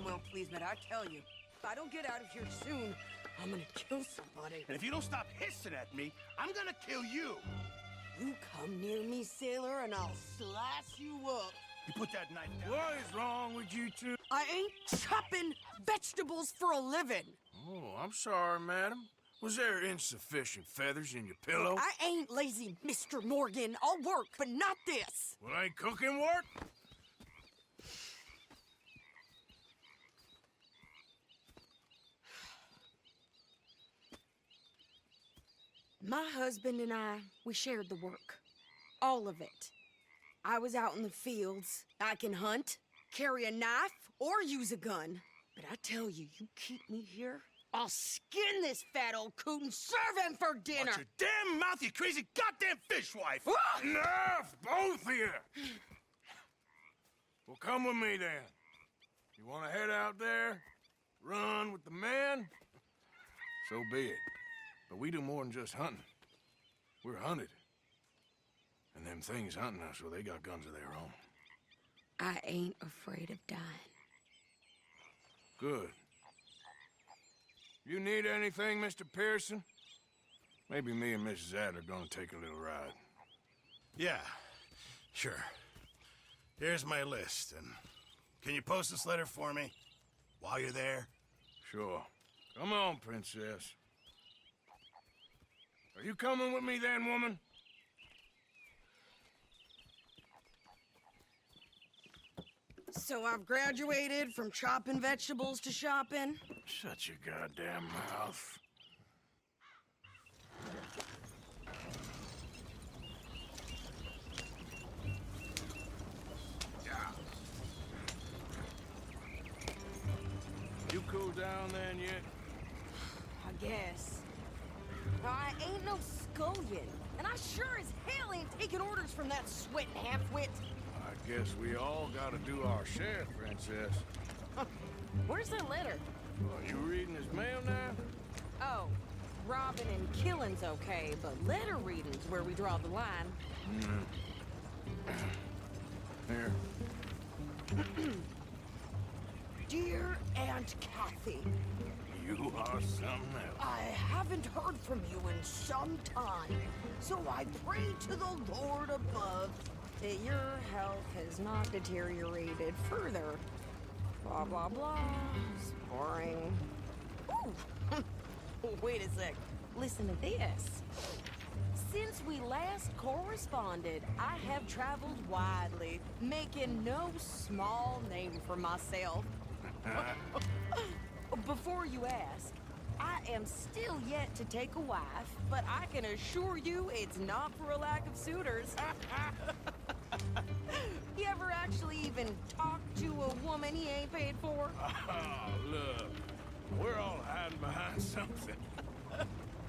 will, please, but I tell you, if I don't get out of here soon, I'm gonna kill somebody. And if you don't stop hissing at me, I'm gonna kill you. You come near me, sailor, and I'll slice you up. You put that knife down. What is wrong with you two? I ain't chopping vegetables for a living. Oh, I'm sorry, madam. Was there insufficient feathers in your pillow? I ain't lazy, Mr. Morgan. I'll work, but not this. Well, ain't cooking work? My husband and I, we shared the work. All of it. I was out in the fields. I can hunt, carry a knife, or use a gun. But I tell you, you keep me here, I'll skin this fat old coot and serve him for dinner. Watch your damn mouth, you crazy goddamn fishwife! Enough, both of you! Well, come with me, then. You want to head out there? Run with the men? So be it. But we do more than just hunting. We're hunted. And them things hunting us, well, they got guns of their own. I ain't afraid of dying. Good. You need anything, Mr. Pearson? Maybe me and Mrs. Adler are gonna take a little ride. Yeah, sure. Here's my list, and can you post this letter for me while you're there? Sure. Come on, princess. Are you coming with me then, woman? So I've graduated from chopping vegetables to shopping? Shut your goddamn mouth. You cool down then yet? I guess. I ain't no scullion, and I sure as hell ain't taking orders from that sweating half-wit. I guess we all gotta do our share, princess. Where's that letter? Well, you reading his mail now? Oh, robbing and killing's okay, but letter reading's where we draw the line. Here. Dear Aunt Kathy, You are something else. I haven't heard from you in some time, so I pray to the Lord above that your health has not deteriorated further. Blah, blah, blah. It's boring. Ooh! Wait a sec. Listen to this. Since we last corresponded, I have traveled widely, making no small name for myself. Before you ask, I am still yet to take a wife, but I can assure you it's not for a lack of suitors. You ever actually even talked to a woman he ain't paid for? Oh, look. We're all hiding behind something.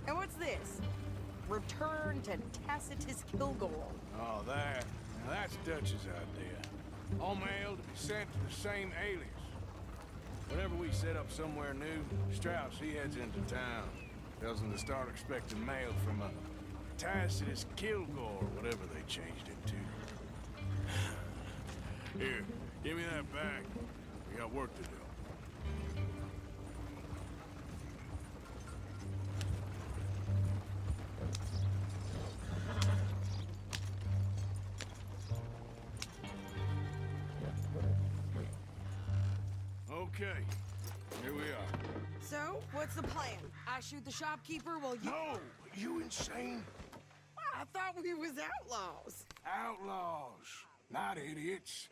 And what's this? Return to Tacitus Kilgore. Oh, that. Now that's Dutch's idea. All mail to be sent to the same alias. Whenever we set up somewhere new, Strauss, he heads into town. Tells them to start expecting mail from a Tacitus Kilgore, whatever they changed it to. Here, give me that back. We got work to do. Okay, here we are. So, what's the plan? I shoot the shopkeeper while you... No! You insane? I thought we was outlaws. Outlaws, not idiots.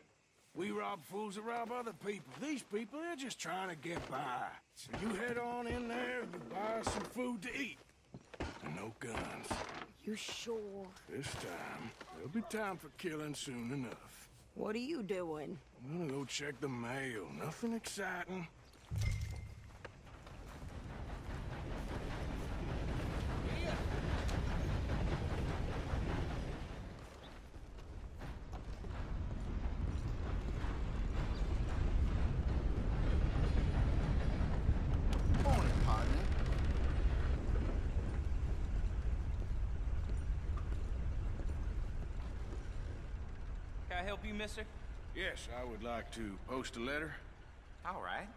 We rob fools that rob other people. These people, they're just trying to get by. So you head on in there and buy some food to eat. And no guns. You sure? This time, there'll be time for killing soon enough. What are you doing? I'm gonna go check the mail. Nothing exciting. Morning, partner. Can I help you, mister? Yes, I would like to post a letter. All right.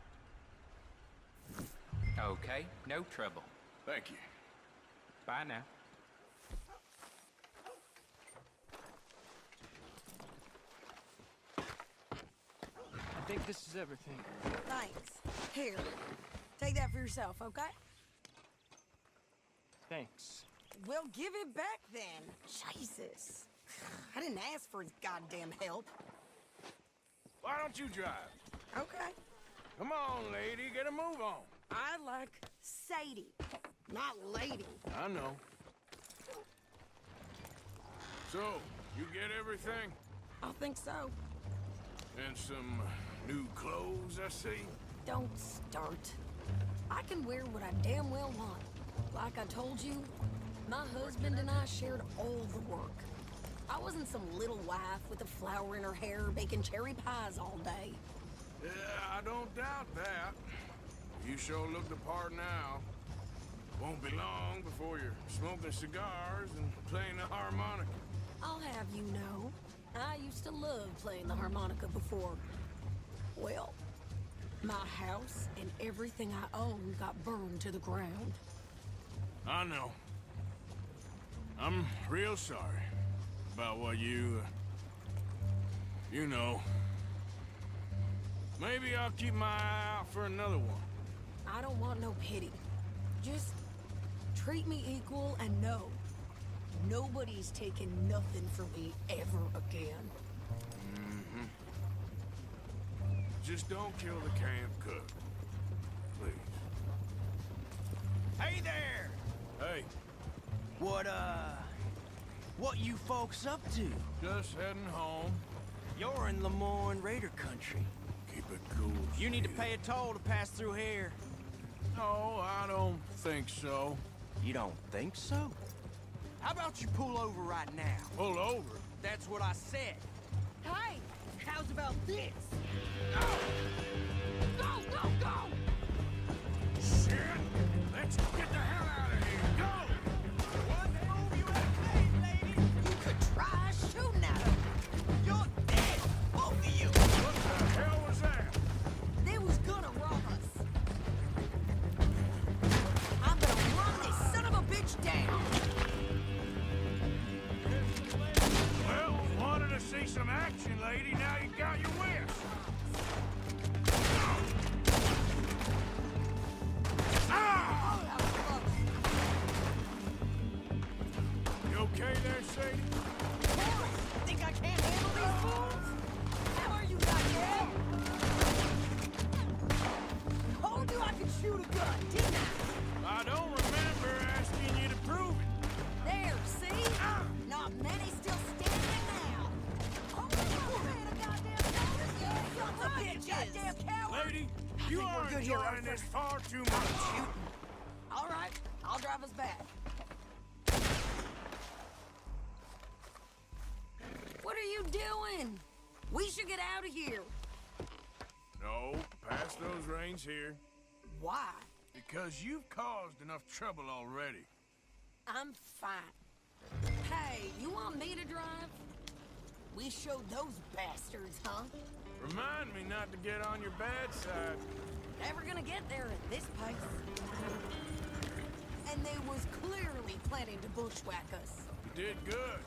Okay, no trouble. Thank you. Bye now. I think this is everything. Thanks. Here, take that for yourself, okay? Thanks. Well, give it back then. Jesus. I didn't ask for his goddamn help. Why don't you drive? Okay. Come on, lady, get a move on. I like Sadie, not lady. I know. So, you get everything? I think so. And some new clothes, I see? Don't start. I can wear what I damn well want. Like I told you, my husband and I shared all the work. I wasn't some little wife with a flower in her hair baking cherry pies all day. Yeah, I don't doubt that. You sure look the part now. Won't be long before you're smoking cigars and playing the harmonica. I'll have you know, I used to love playing the harmonica before. Well, my house and everything I own got burned to the ground. I know. I'm real sorry about what you know. Maybe I'll keep my eye out for another one. I don't want no pity. Just treat me equal and know nobody's taking nothing from me ever again. Mm-hmm. Just don't kill the camp cook. Please. Hey there! Hey, What you folks up to? just heading home. You're in Lemoyne Raider country. Keep it cool. You need to sweetie. pay a toll to pass through here. No, I don't think so. You don't think so? How about you pull over right now? Pull over. That's what I said. Hey, how's about this? Go, go, go! Shit! Let's get the hell out of here. Go! What move you have made, lady? You could try shooting at him. You're dead, both of you. What the hell was that? They was gonna rob us. I'm gonna run this son of a bitch down. Well, wanted to see some action, lady. Now you got your wish. Ah! Oh, that was close. You okay there, Sadie? Think I can't handle these fools? How are you, goddamn? Told you I could shoot a gun, didn't I? I don't remember asking you to prove it. There, see? Not many still standing now. Oh, man, a goddamn coward, you sons of bitches! Goddamn coward! Lady, you think we're are good here, enjoying Arthur. this far too much. All right, I'll drive us back. What are you doing? We should get out of here. No, pass those reins here. Why? Because you've caused enough trouble already. I'm fine. Hey, you want me to drive? We showed those bastards, huh? Remind me not to get on your bad side. Never gonna get there at this pace. And they was clearly planning to bushwhack us. You did good.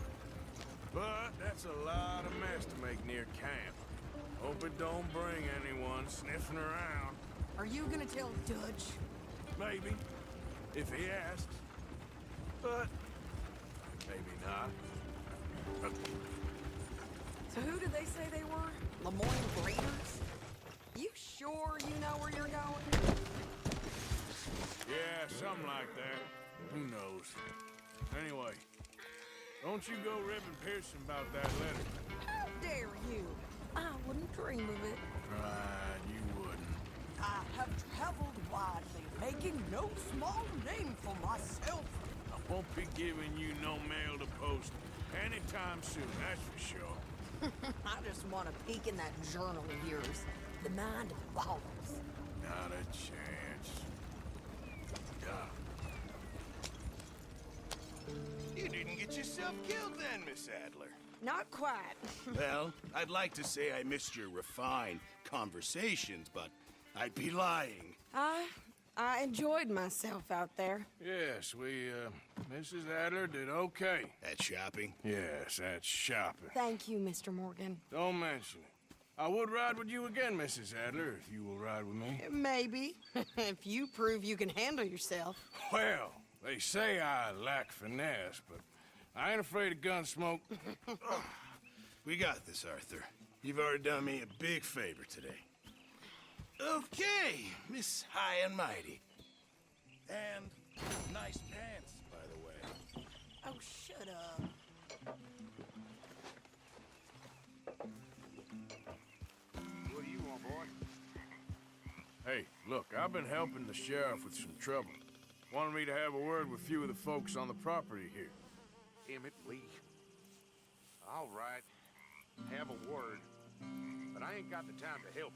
But that's a lot of mess to make near camp. Hope it don't bring anyone sniffing around. Are you gonna tell Dutch? Maybe, if he asks. But maybe not. So who did they say they were? Lemoyne Raiders? You sure you know where you're going? Yeah, something like that. Who knows? Anyway, don't you go ribbing Pearson about that letter. How dare you? I wouldn't dream of it. Right, you wouldn't. I have traveled widely, making no small name for myself. I won't be giving you no mail to post anytime soon, that's for sure. I just want to peek in that journal of yours. The mind of balls. Not a chance. You didn't get yourself killed then, Miss Adler. Not quite. Well, I'd like to say I missed your refined conversations, but I'd be lying. I enjoyed myself out there. Yes, Mrs. Adler did okay. At shopping? Yes, that's shopping. Thank you, Mr. Morgan. Don't mention it. I would ride with you again, Mrs. Adler, if you will ride with me. Maybe, if you prove you can handle yourself. Well, they say I lack finesse, but I ain't afraid of gun smoke. We got this, Arthur. You've already done me a big favor today. Okay, Miss High and Mighty. And nice pants, by the way. Oh, shut up. What do you want, boy? Hey, look, I've been helping the sheriff with some trouble. Wanted me to have a word with a few of the folks on the property here. Emmett Lee. All right. Have a word. But I ain't got the time to help.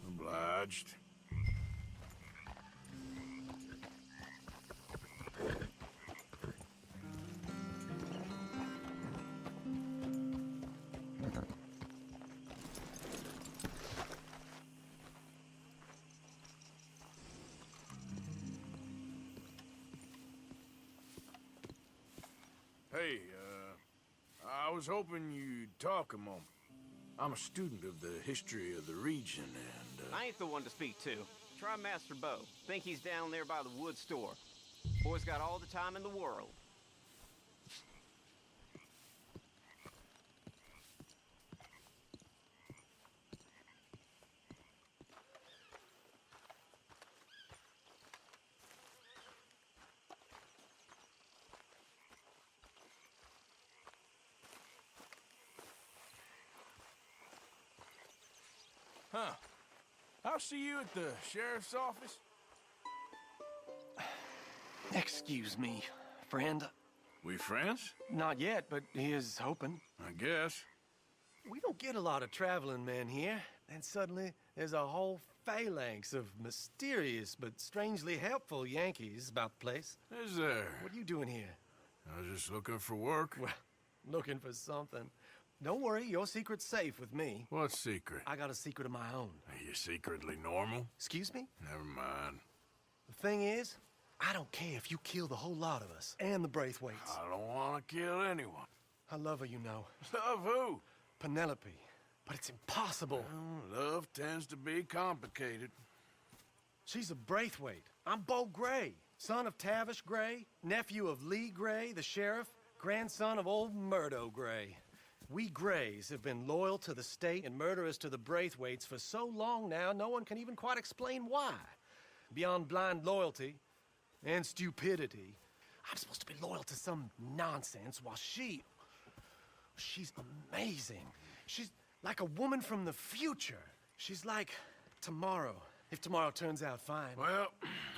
Obliged. Hey, I was hoping you'd talk a moment. I'm a student of the history of the region, and, I ain't the one to speak to. Try Master Bo. Think he's down there by the wood store. Boy's got all the time in the world. Huh. I'll see you at the sheriff's office. Excuse me, friend. We friends? Not yet, but he is hoping. I guess. We don't get a lot of traveling men here. And suddenly, there's a whole phalanx of mysterious but strangely helpful Yankees about the place. Is there? What are you doing here? I was just looking for work. Well, looking for something. Don't worry, your secret's safe with me. What secret? I got a secret of my own. Are you secretly normal? Excuse me? Never mind. The thing is, I don't care if you kill the whole lot of us and the Braithwaites. I don't want to kill anyone. I love her, you know. Love who? Penelope. But it's impossible. Well, love tends to be complicated. She's a Braithwaite. I'm Bo Gray, son of Tavish Gray, nephew of Lee Gray, the sheriff, grandson of old Murdo Gray. We Grays have been loyal to the state and murderous to the Braithwaites for so long now, no one can even quite explain why. Beyond blind loyalty and stupidity, I'm supposed to be loyal to some nonsense while she's amazing. She's like a woman from the future. She's like tomorrow, if tomorrow turns out fine. Well,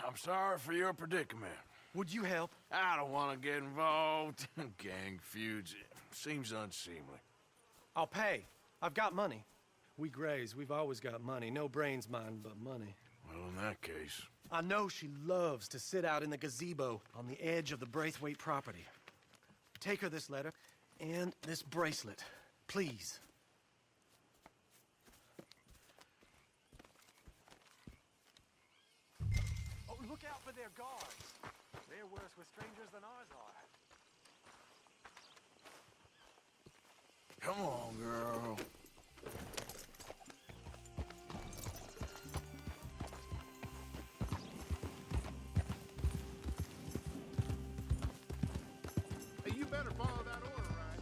I'm sorry for your predicament. Would you help? I don't want to get involved in gang feuds. Seems unseemly. I'll pay. I've got money. We Grays, we've always got money. No brains, mind, but money. Well, in that case... I know she loves to sit out in the gazebo on the edge of the Braithwaite property. Take her this letter and this bracelet, please. Oh, look out for their guards. They're worse with strangers than ours are. Come on, girl. Hey, you better follow that order, right?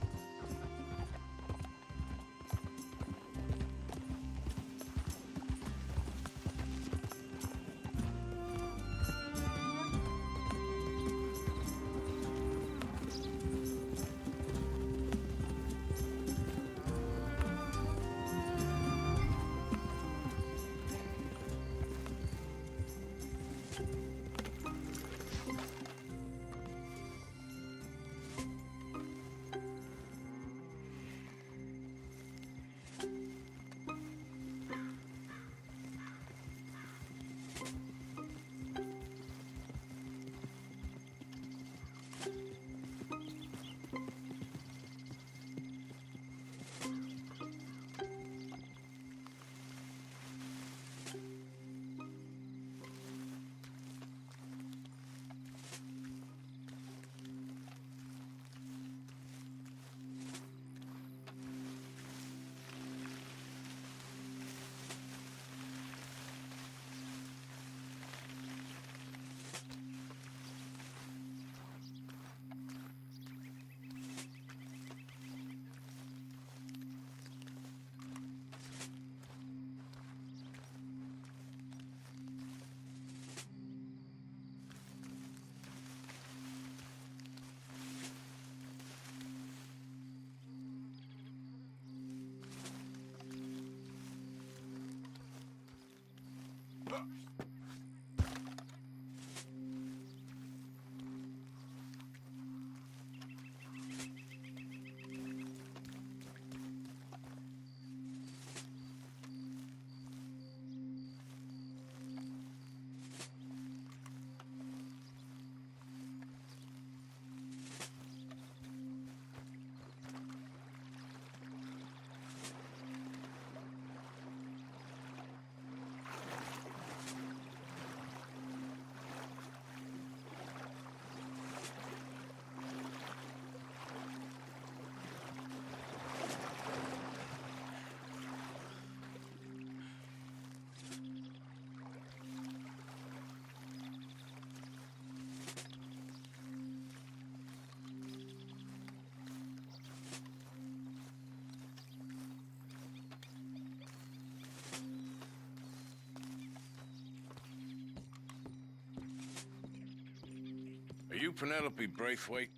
Are you Penelope Braithwaite?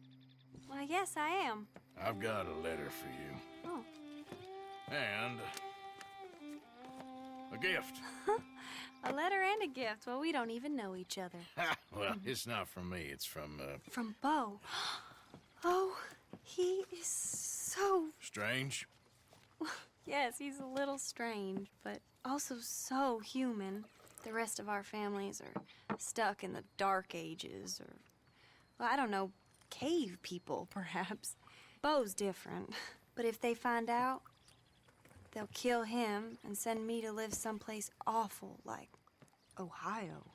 Well, yes, I am. I've got a letter for you. Oh. And a gift. A letter and a gift. Well, we don't even know each other. Well, it's not from me. It's from, From Bo. Oh, he is so... Strange? Yes, he's a little strange, but also so human. The rest of our families are stuck in the Dark Ages, or, well, I don't know, cave people, perhaps. Bo's different, but if they find out, they'll kill him and send me to live someplace awful like Ohio.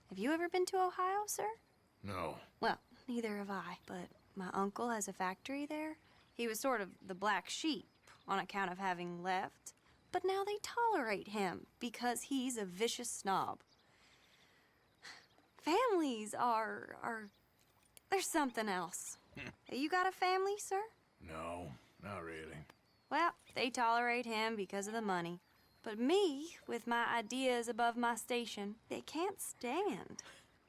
Have you ever been to Ohio, sir? No. Well, neither have I, but my uncle has a factory there. He was sort of the black sheep on account of having left, but now they tolerate him because he's a vicious snob. Families there's something else. You got a family, sir? No, not really. Well, they tolerate him because of the money. But me, with my ideas above my station, they can't stand.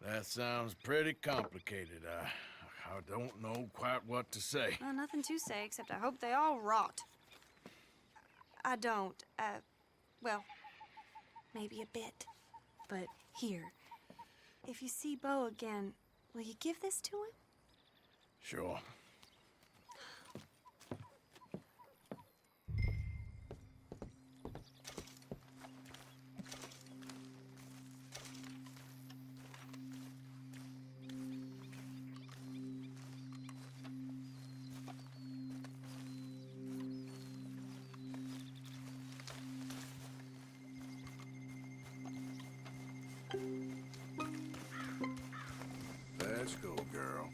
That sounds pretty complicated. I don't know quite what to say. Well, nothing to say, except I hope they all rot. I don't, well, maybe a bit. But here, if you see Bo again, will you give this to him? Sure. Let's go, girl.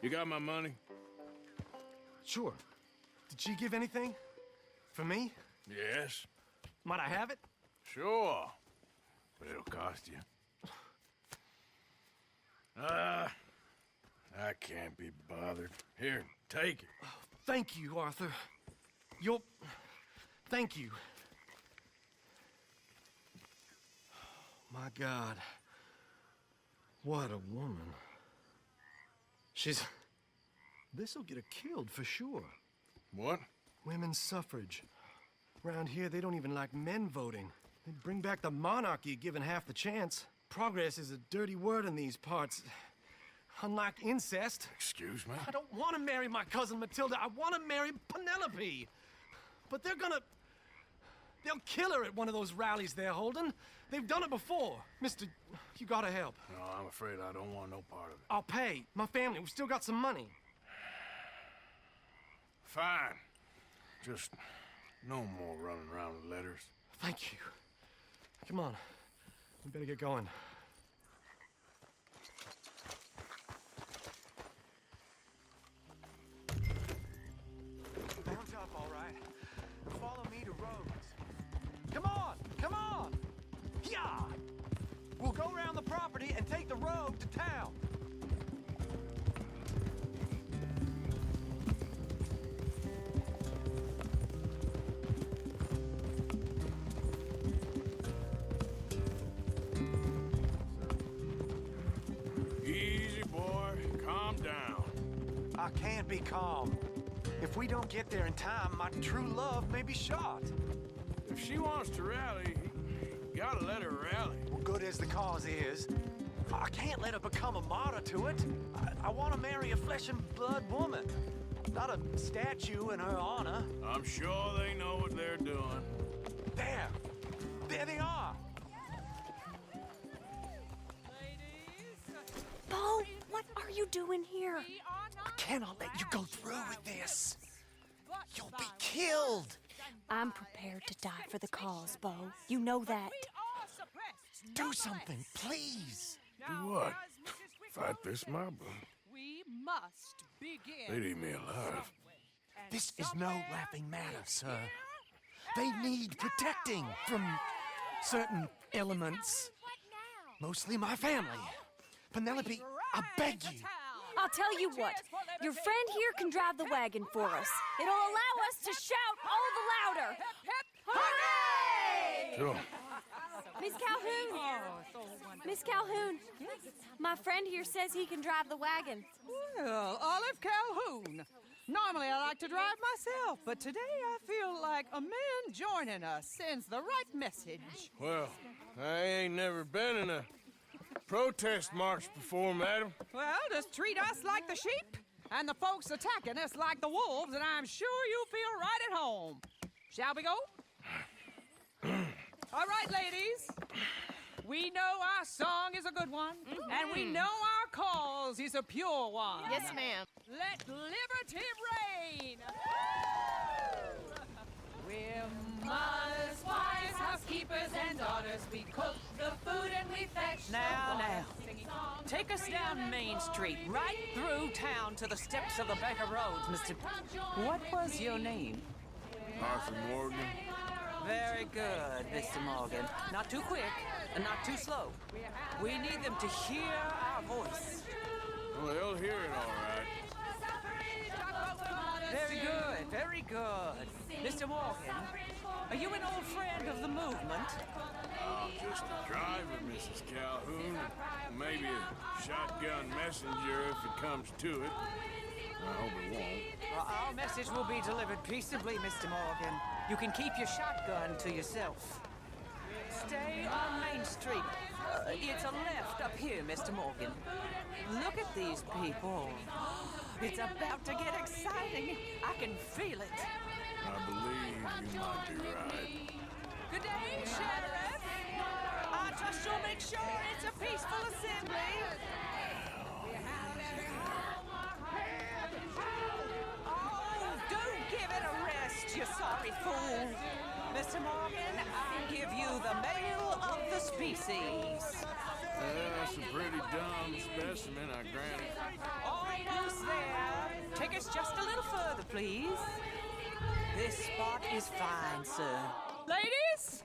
You got my money? Sure. Did she give anything? For me? Yes. Might I have it? Sure. But it'll cost you. I can't be bothered. Here, take it. Thank you, Arthur. Thank you. My God. What a woman. This'll get her killed for sure. What? Women's suffrage. Around here, they don't even like men voting. They'd bring back the monarchy given half the chance. Progress is a dirty word in these parts. Unlike incest. Excuse me? I don't want to marry my cousin Matilda. I want to marry Penelope. But they'll kill her at one of those rallies they're holding. They've done it before. Mister, you gotta help. No, I'm afraid I don't want no part of it. I'll pay. My family, we've still got some money. Fine. Just no more running around with letters. Thank you. Come on. We better get going. roads. Come on, come on! Yeah! We'll go around the property and take the road to town. Easy, boy. Calm down. I can't be calm. If we don't get there in time, my true love may be shot. If she wants to rally, you gotta let her rally. Well, good as the cause is, I can't let her become a martyr to it. I want to marry a flesh and blood woman, not a statue in her honor. I'm sure they know what they're doing. There! There they are! Bo, what are you doing here? I cannot let you go through with this. You'll be killed. I'm prepared to die for the cause, Bo. You know that. Do something, please. Do what? Fight this mob? We must begin. They'd eat me alive. This is no laughing matter, sir. They need protecting from certain elements. Mostly my family. Penelope, I beg you. I'll tell you what. Your friend here can drive the wagon for us. It'll allow us to shout all the louder. Hooray! Sure. Miss Calhoun! Miss Calhoun, my friend here says he can drive the wagon. Well, Olive Calhoun. Normally I like to drive myself, but today I feel like a man joining us sends the right message. Well, I ain't never been in a protest march before, madam. Well, just treat us like the sheep, and the folks attacking us like the wolves, and I'm sure you'll feel right at home. Shall we go? All right, ladies. We know our song is a good one, and we know our cause is a pure one. Yes, ma'am. Let liberty reign. We're mothers, wives, housekeepers, and daughters. We cook the food and we fetch Now, the now. water. Take us down Main Street, right through town to the steps of the Baker Roads, Mr. What was your name? Arthur Morgan. Very good, Mr. Morgan. Not too quick and not too slow. We need them to hear our voice. Well, they'll hear it all right. Very good, very good. Mr. Morgan, are you an old friend of the movement? I'm just a driver, Mrs. Calhoun. Maybe a shotgun messenger if it comes to it. I hope it won't. Well, our message will be delivered peaceably, Mr. Morgan. You can keep your shotgun to yourself. Stay on Main Street. It's a left up here, Mr. Morgan. Look at these people. It's about to get exciting. I can feel it. I believe you might be right. Good day, Sheriff. I trust you'll make sure it's a peaceful assembly. Oh, don't give it a rest, you sorry fool. Mr. Morgan, I give you the male of the species. That's a pretty dumb specimen, I grant it. Almost there. Take us just a little further, please. This spot is fine, sir. Ladies,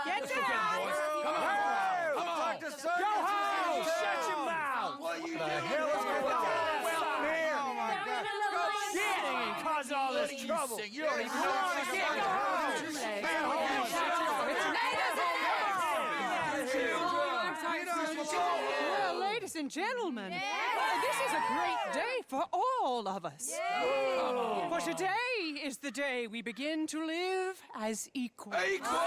get down! Come on! Hey! Come on! Go home! Shut your mouth! What are you doing? The hell is going on? Well, here! Oh, my God. Shit! Cause all this trouble. You don't even know what you're doing. Well, ladies and gentlemen, this is a great day for all of us. For today is the day we begin to live as equals. Equal?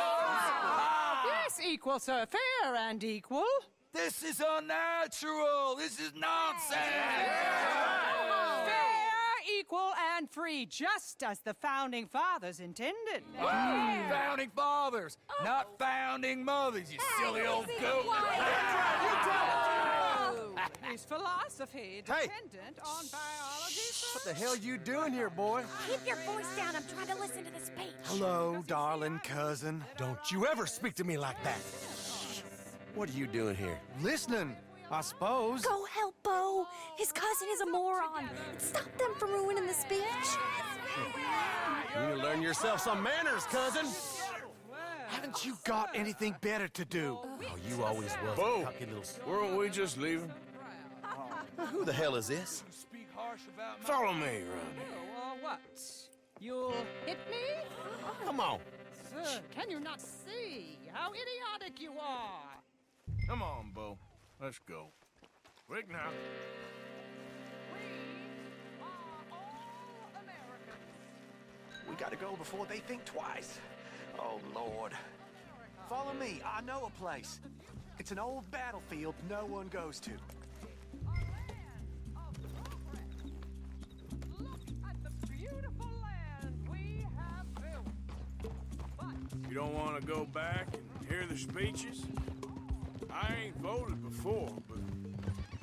Yes, equal, sir. Fair and equal. This is unnatural. This is nonsense. Fair, equal, and free, just as the Founding Fathers intended. Founding fathers, not founding mothers, you silly old goat. Is philosophy dependent on biology? What the hell you doing here, boy? Keep your voice down. I'm trying to listen to the speech. Hello, darling cousin. Don't you ever speak to me like that. What are you doing here? Listening, I suppose. Go help Bo. His cousin is a moron. Stop them from ruining the speech. You need to learn your yourself some manners, cousin. Haven't you got anything better to do? Oh, you always was Bo, a cocky little... weren't we just leaving? Who the hell is this? Follow me around here. What? You'll hit me? Come on. Sir, can you not see how idiotic you are? Come on, Bo. Let's go. Quick now. We gotta go before they think twice. Oh, Lord. Follow me. I know a place. It's an old battlefield no one goes to. You don't want to go back and hear the speeches? I ain't voted before, but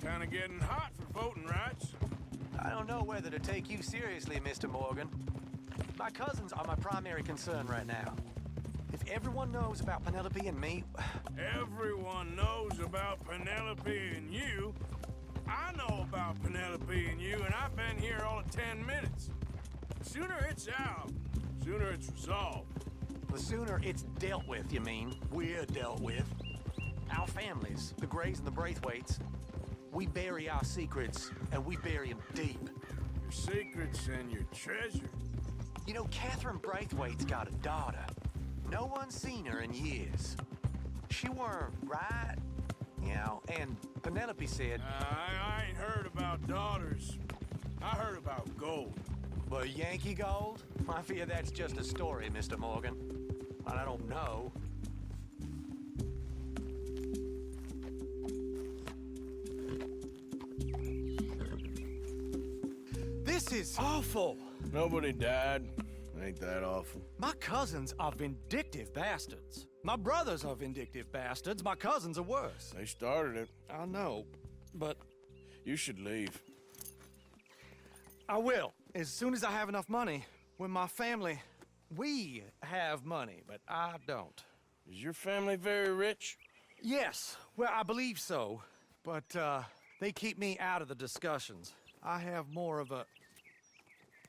kind of getting hot for voting rights. I don't know whether to take you seriously, Mr. Morgan. My cousins are my primary concern right now. If everyone knows about Penelope and me... Everyone knows about Penelope and you. I know about Penelope and you, and I've been here all of 10 minutes. Sooner it's out, sooner it's resolved. The sooner it's dealt with, you mean? We're dealt with. Our families, the Grays and the Braithwaites, we bury our secrets, and we bury them deep. Your secrets and your treasure. You know, Catherine Braithwaite's got a daughter. No one's seen her in years. She weren't right, you know, and Penelope said... I ain't heard about daughters. I heard about gold. But Yankee gold? I fear that's just a story, Mr. Morgan. I don't know. This is awful. Nobody died. Ain't that awful? My cousins are vindictive bastards. My brothers are vindictive bastards. My cousins are worse. They started it. I know, but... You should leave. I will, as soon as I have enough money. When my family... We have money, but I don't. Is your family very rich? Yes, well, I believe so. But, they keep me out of the discussions. I have more of a...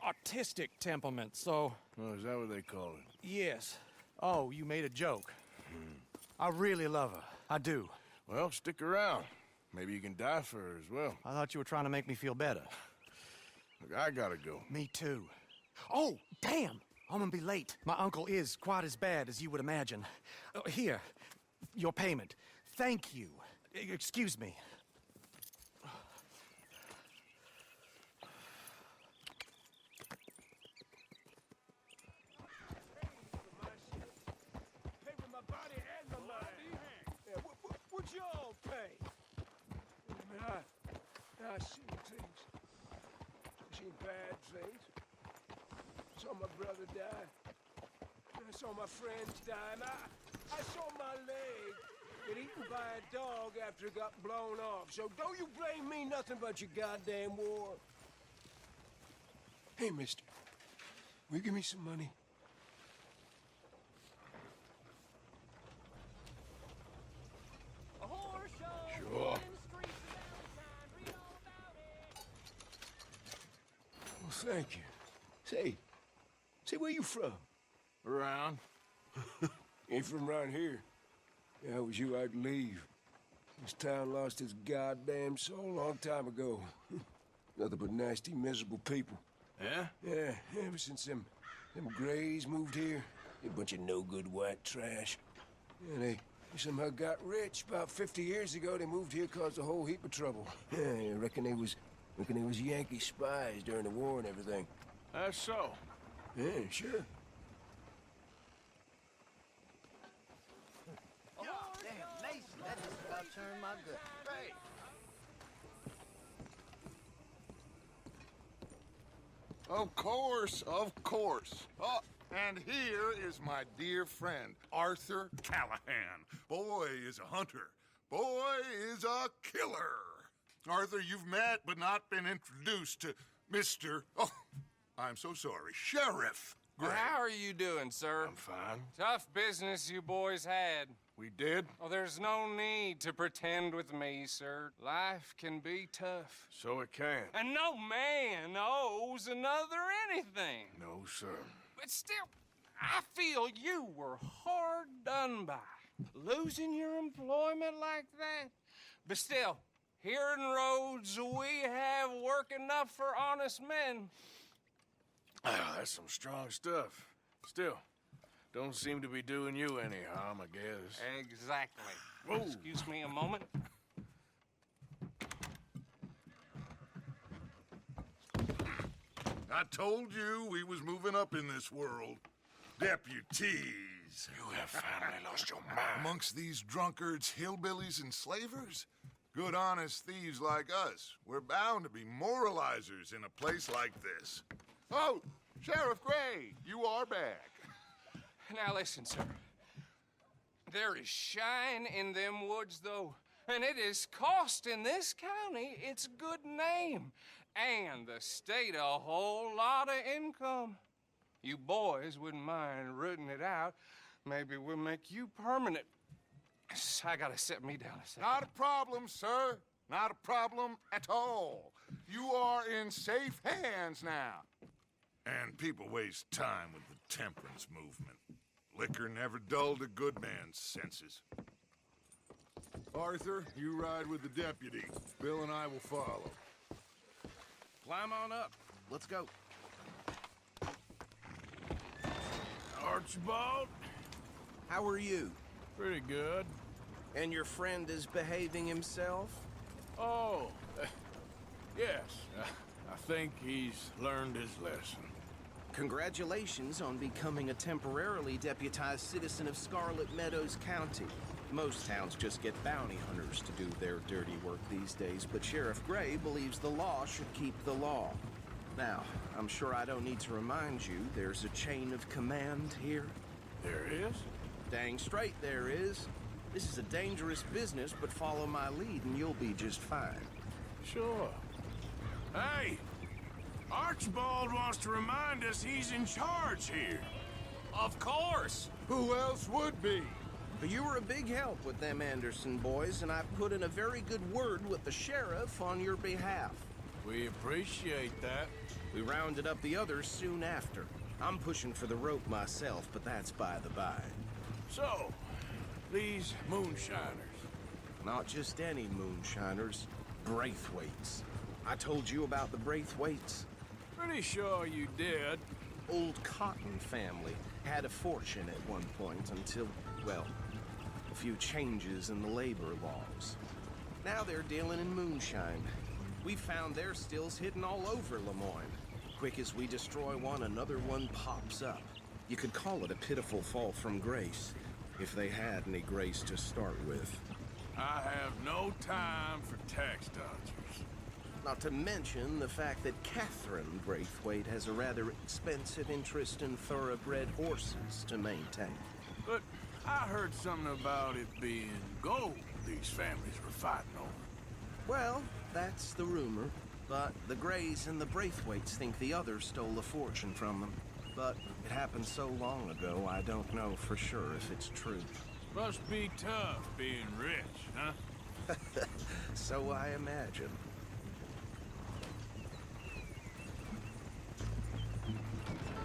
artistic temperament, so... Oh, is that what they call it? Yes. Oh, you made a joke. I really love her. I do. Well, stick around. Maybe you can die for her as well. I thought you were trying to make me feel better. Look, I gotta go. Me too. Oh, damn! I'm gonna be late. My uncle is quite as bad as you would imagine. Here, your payment. Thank you. Excuse me. What y'all pay? I seen things. I seen bad things. I saw my brother die. I saw my friends die. And I saw my leg get eaten by a dog after it got blown off. So don't you blame me nothing but your goddamn war. Hey, mister. Will you give me some money? Sure. Well, thank you. Say, where you from? Around. Ain't from around here. If I was you, I'd leave. This town lost its goddamn soul a long time ago. Nothing but nasty, miserable people. Yeah? Yeah, ever since them Grays moved here, a bunch of no-good white trash. Yeah, they somehow got rich. About 50 years ago, they moved here, caused a whole heap of trouble. Yeah, I reckon they was Yankee spies during the war and everything. That's so. Yeah, sure. Oh, damn, Mason, that just about turned my gut. Hey. Of course, of course. Oh, and here is my dear friend, Arthur Callahan. Boy is a hunter. Boy is a killer. Arthur, you've met but not been introduced to Mr. Oh, I'm so sorry, Sheriff Gray. How are you doing, sir? I'm fine. Tough business you boys had. We did? Oh, there's no need to pretend with me, sir. Life can be tough. So it can. And no man owes another anything. No, sir. But still, I feel you were hard done by, losing your employment like that. But still, here in Rhodes, we have work enough for honest men. That's some strong stuff. Still, don't seem to be doing you any harm, I guess. Exactly. Whoa. Excuse me a moment. I told you we was moving up in this world. Deputies. You have finally lost your mind. Amongst these drunkards, hillbillies, and slavers? Good, honest thieves like us. We're bound to be moralizers in a place like this. Oh, Sheriff Gray, you are back. Now listen, sir. There is shine in them woods, though, and it is costing this county its good name and the state a whole lot of income. You boys wouldn't mind rooting it out. Maybe we'll make you permanent. I gotta set me down a second. Not a problem, sir. Not a problem at all. You are in safe hands now. And people waste time with the temperance movement. Liquor never dulled a good man's senses. Arthur, you ride with the deputy. Bill and I will follow. Climb on up. Let's go. Archibald? How are you? Pretty good. And your friend is behaving himself? Oh, yes. I think he's learned his lesson. Congratulations on becoming a temporarily deputized citizen of Scarlet Meadows County. Most towns just get bounty hunters to do their dirty work these days, but Sheriff Gray believes the law should keep the law. Now, I'm sure I don't need to remind you there's a chain of command here. There is? Dang straight there is. This is a dangerous business, but follow my lead and you'll be just fine. Sure. Hey! Archibald wants to remind us he's in charge here. Of course! Who else would be? But you were a big help with them Anderson boys, and I put in a very good word with the sheriff on your behalf. We appreciate that. We rounded up the others soon after. I'm pushing for the rope myself, but that's by the by. So, these moonshiners. Not just any moonshiners, Braithwaites. I told you about the Braithwaites. Pretty sure you did. Old Cotton family had a fortune at one point until, well, a few changes in the labor laws. Now they're dealing in moonshine. We found their stills hidden all over Lemoyne. Quick as we destroy one, another one pops up. You could call it a pitiful fall from grace, if they had any grace to start with. I have no time for tax dodgers. Not to mention the fact that Catherine Braithwaite has a rather expensive interest in thoroughbred horses to maintain. But I heard something about it being gold these families were fighting over. Well, that's the rumor. But the Grays and the Braithwaites think the others stole a fortune from them. But it happened so long ago, I don't know for sure if it's true. Must be tough being rich, huh? So I imagine.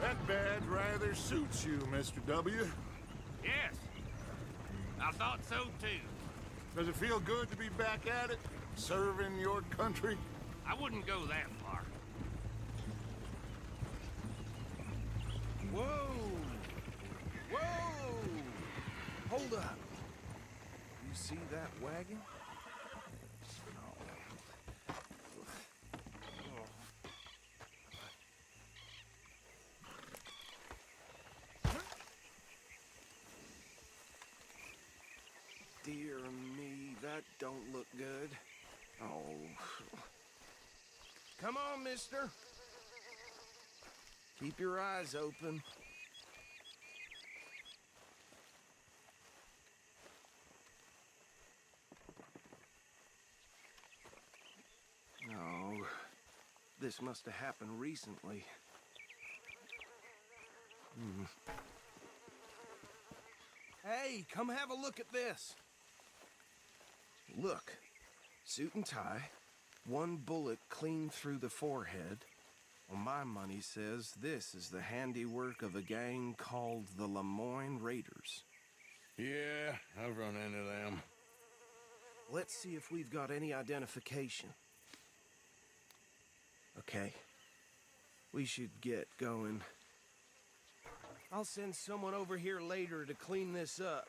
That badge rather suits you, Mr. W. Yes. I thought so, too. Does it feel good to be back at it? Serving your country? I wouldn't go that far. Whoa! Whoa! Hold up. You see that wagon? Dear me, that don't look good. Oh. Come on, mister. Keep your eyes open. No. This must have happened recently. Hey, come have a look at this. Look, suit and tie, one bullet clean through the forehead, Well, my money says this is the handiwork of a gang called the Lemoyne Raiders. Yeah, I've run into them. Let's see if we've got any identification. Okay. We should get going. I'll send someone over here later to clean this up.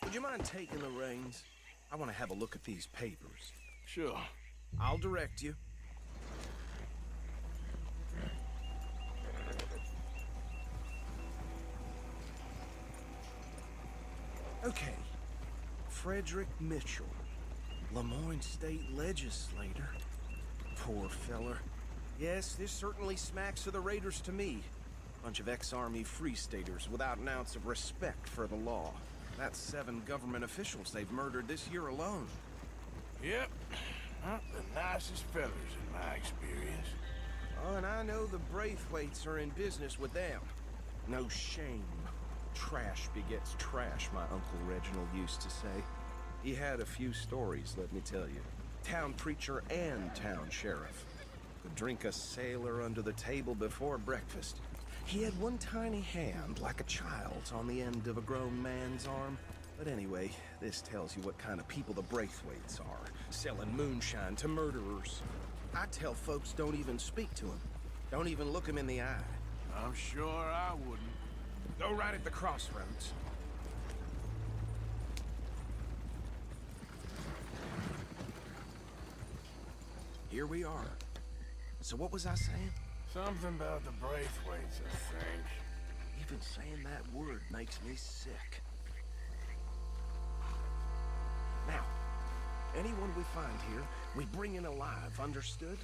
Would you mind taking the reins? I want to have a look at these papers. Sure. I'll direct you. Okay. Frederick Mitchell, Lemoyne State Legislator. Poor feller. Yes, this certainly smacks of the Raiders to me. Bunch of ex-Army Free Staters without an ounce of respect for the law. That's 7 government officials they've murdered this year alone. Yep. Not the nicest fellas in my experience. Oh, and I know the Braithwaites are in business with them. No shame. Trash begets trash, my Uncle Reginald used to say. He had a few stories, let me tell you. Town preacher and town sheriff. Could drink a sailor under the table before breakfast. He had one tiny hand, like a child's, on the end of a grown man's arm. But anyway, this tells you what kind of people the Braithwaites are, selling moonshine to murderers. I tell folks don't even speak to them. Don't even look them in the eye. I'm sure I wouldn't. Go right at the crossroads. Here we are. So what was I saying? Something about the Braithwaites, I think. Even saying that word makes me sick. Now, anyone we find here, we bring in alive, understood?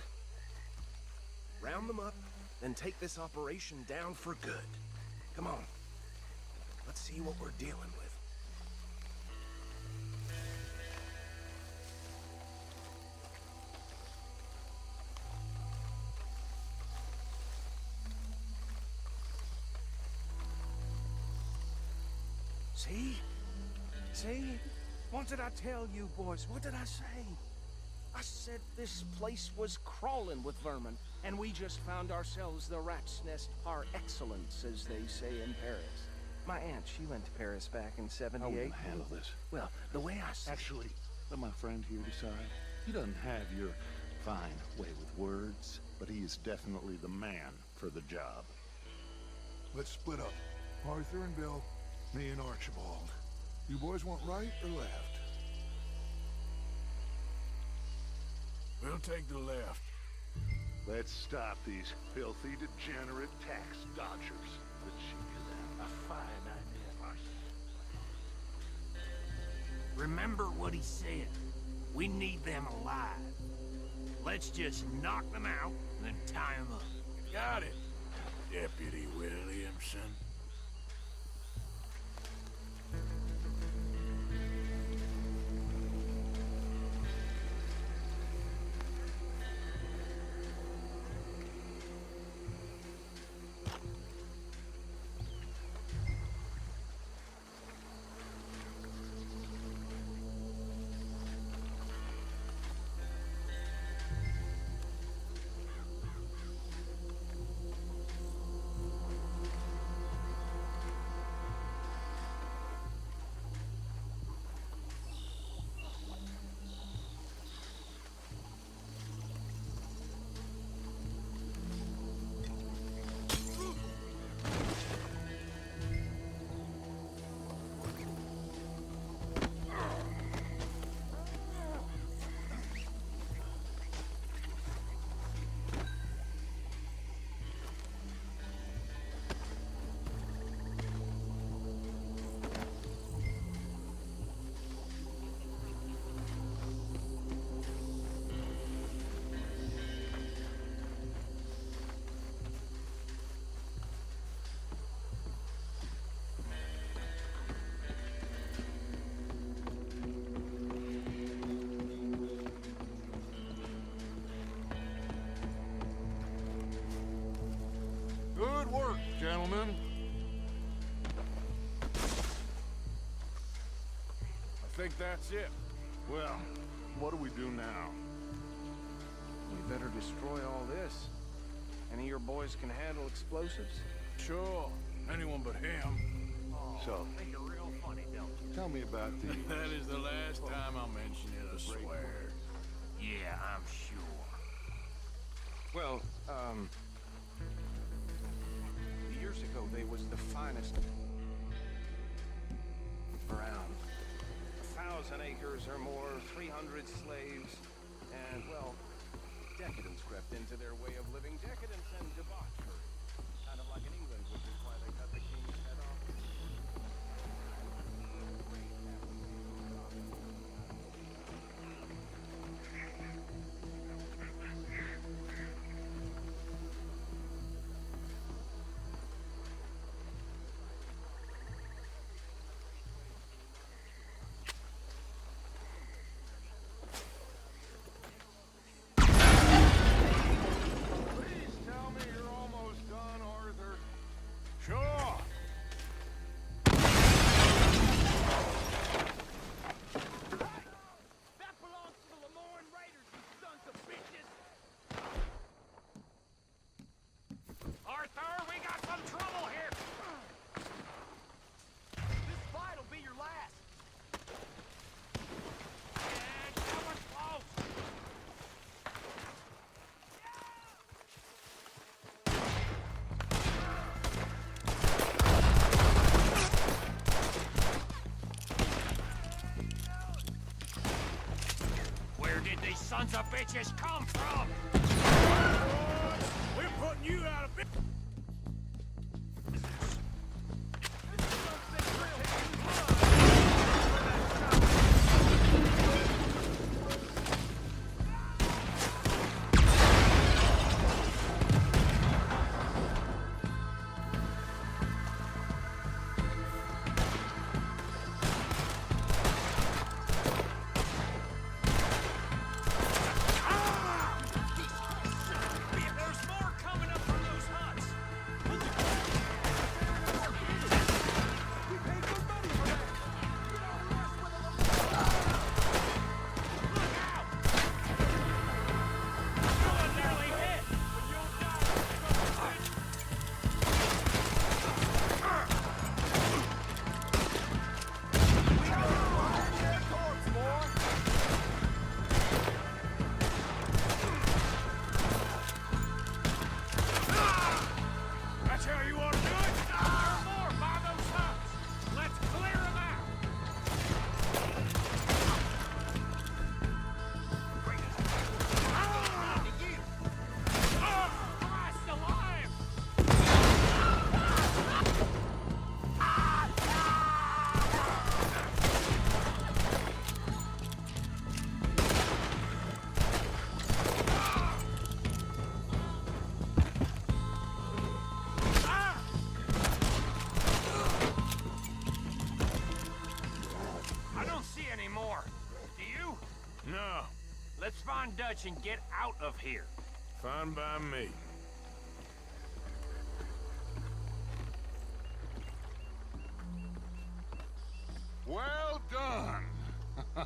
Round them up, then take this operation down for good. Come on. Let's see what we're dealing with. See? See? What did I tell you, boys? What did I say? I said this place was crawling with vermin, and we just found ourselves the rat's nest par excellence, as they say in Paris. My aunt, she went to Paris back in '78. How are we gonna handle this? Well, the way I see Actually, let my friend here decide. He doesn't have your fine way with words, but he is definitely the man for the job. Let's split up. Arthur and Bill, me and Archibald. You boys want right or left? We'll take the left. Let's stop these filthy, degenerate tax dodgers. Let's shoot them. A fine idea. Remember what he said. We need them alive. Let's just knock them out and then tie them up. Got it, Deputy Williamson. gentlemen. I think that's it. Well, what do we do now? We better destroy all this. Any of your boys can handle explosives? Sure. Anyone but him. So, Think you're real funny, don't you? tell me about the... That is the last time I'll mention it, I swear. Yeah, I'm sure. Well, years ago, they was the finest around. 1,000 acres or more, 300 slaves, and, well, decadence crept into their way of living. Decadence and debauchery. Kind of like in England, which is why they cut the king's head off. Please tell me you're almost done, Arthur. Sure. That belongs to the Lemoyne Raiders, you sons of bitches! Arthur, we got some trouble here! This fight'll be your last! And someone's close! Where did these sons of bitches come from? We're putting you out of business. There's more coming up from those huts! We paid good money for that! You don't mess with them! Look out! Someone nearly hit! But you'll die! We got their corpse, boy! That's how you ought to do it. There are more by those huts! Let's clear them out! Christ alive! I don't see any more. Do you? No. Let's find Dutch and get out of here. Fine by me. Well done.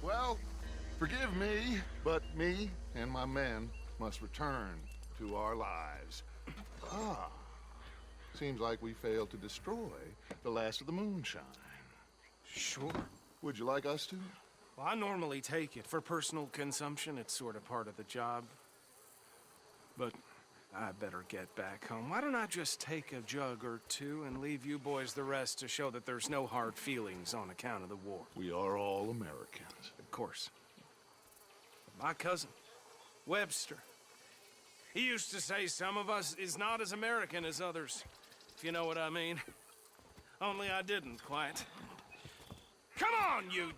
Well, forgive me, but me and my men must return to our lives. Ah, seems like we failed to destroy the last of the moonshine. Sure. Would you like us to? Well, I normally take it. For personal consumption, it's sort of part of the job. But I better get back home. Why don't I just take a jug or two and leave you boys the rest to show that there's no hard feelings on account of the war? We are all Americans. Of course. My cousin, Webster, he used to say some of us is not as American as others, if you know what I mean. Only I didn't quite. Come on, you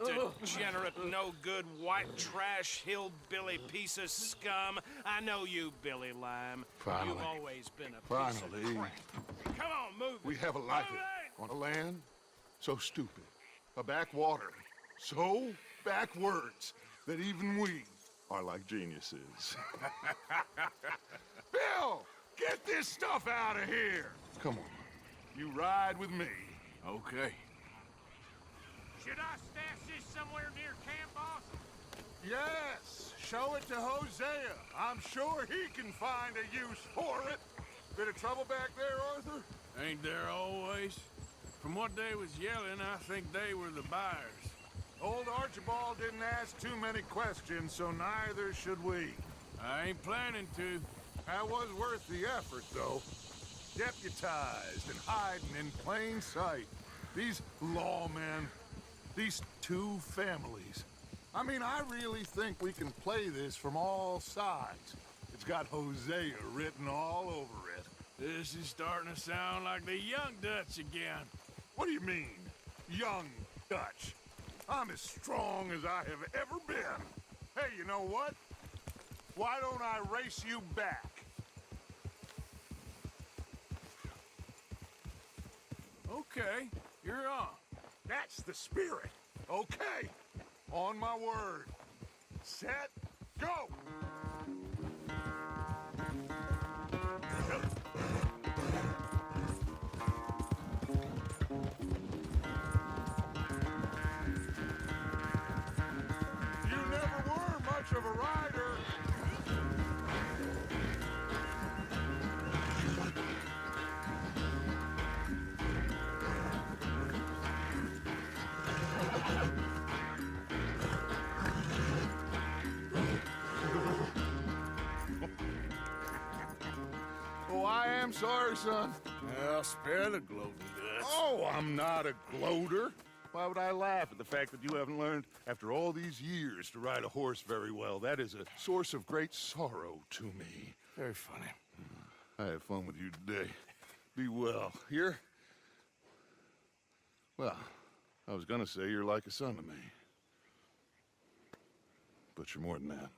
degenerate, no-good, white trash, hillbilly piece of scum. I know you, Billy Lime. Finally. You've always been a piece Finally. of crap. Come on, move We it. have a life Move it. on a land so stupid, a backwater so backwards that even we are like geniuses. Bill, Get this stuff out of here! Come on. You ride with me. Okay. Should I stash this somewhere near camp, boss? Yes, show it to Hosea. I'm sure he can find a use for it. Bit of trouble back there, Arthur? Ain't there always? From what they was yelling, I think they were the buyers. Old Archibald didn't ask too many questions, so neither should we. I ain't planning to. That was worth the effort, though. Deputized and hiding in plain sight. These lawmen, these two families. I mean, I really think we can play this from all sides. It's got Hosea written all over it. This is starting to sound like the Young Dutch again. What do you mean, Young Dutch? I'm as strong as I have ever been. Hey, you know what? Why don't I race you back? Okay, you're on. That's the spirit. Okay. On my word. Set, go! You never were much of a rider. Oh, I am sorry, son. Well, spare the gloating, Dutch. Oh, I'm not a gloater. Why would I laugh at the fact that you haven't learned, after all these years, to ride a horse very well? That is a source of great sorrow to me. Very funny. I had fun with you today. Be well. Here? Well, I was gonna say you're like a son to me. But you're more than that.